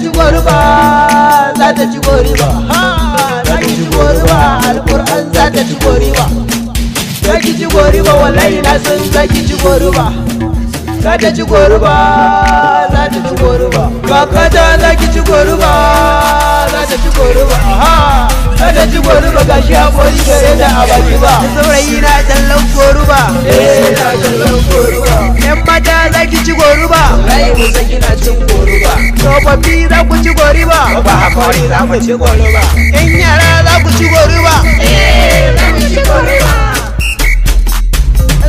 ci goruba, za ta ci goriba, za ki ci goriba, alƙur'an za ta ci goriba. Za ki ci goriba, wallahi na san za ki ci goriba. Za ta ci goruba, za ta ci goruba. Kakata za ki ci goruba, za ta ci goruba. Za ta ci goruba, gashi haƙori gare da a baki ba. Saurayi na tallan goruba, na tallan goruba. Yan mata za ki ci goruba, wallahi musa kina cin goruba. Tsofaffi za ku ci goriba, ba haƙori za ku ci goruba. Yan yara za ku ci goruba, za ku ci goruba.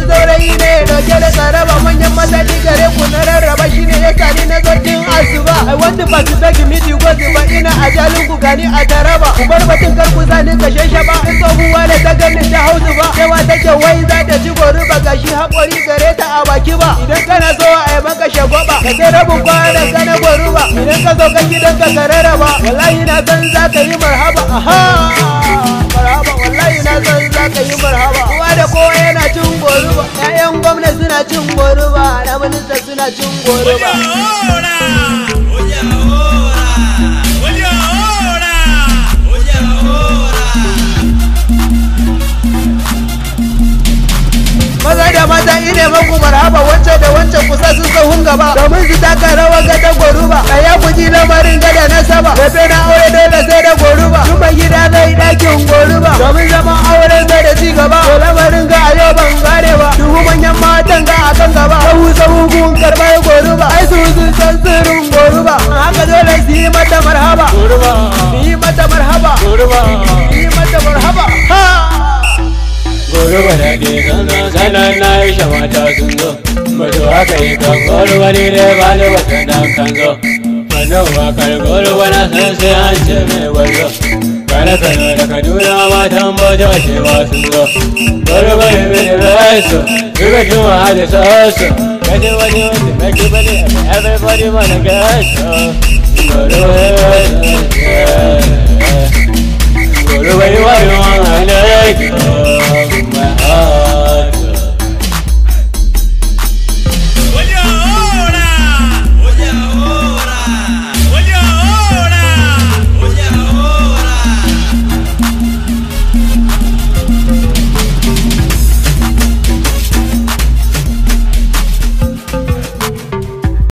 Saurayi ne dauke da tsaraba manyan masani gare ku na rarraba shi ne ya sani na zartin asuba. I want to participate in meeting goals ba ina a jalin ku gani a taraba. Ku bar batun kar ku sani kashe shaba in tsohuwa da ta gani ta hausu ba. Cewa take wai za ta ci goruba gashi haƙori gare ta a baki ba. Idan kana so a yi maka shagwaba ka sai rabin kwanan ka na goruba. Idan ka zo ka gidan ka rarraba wallahi na san za ka yi marhaba. Marhaba wallahi na san za ka yi marhaba. Kowa da kowa yana cin goruba. 'Ya'yan gwamna suna cin goruba, na minista suna cin goruba. Maza da mata ine maku marhaba wancan da wancan kusa sun sahun gaba domin su taka rawar gata goruba. Ɗaya ku ji lamarin gada na saba Rafe na aure dole sai da goruba. Tun mai gida zai ɗakin goruba domin zaman auren zai da ci gaba. To lamarin ga a yau ban gane ba duhu manyan matan ga a kan gaba. Sahu gun karɓar goruba ai su sun san sirrin goruba. Haka dole su yi mata marhaba goruba, yi mata marhaba goruba, yi mata marhaba. Goruba da ke sanan na yi shamata sun zo. Bato haka yi kan goruba ne dai ba da wata dan kan zo. Wannan wakar goruba na san sai an ce mai gwarzo. Kana Kano da Kaduna matan bauta cewa sun zo. Goruba ne mai da reso, duka juma da soso. Kaji wani wanda mai kiba ne everybody wanna get so. Goruba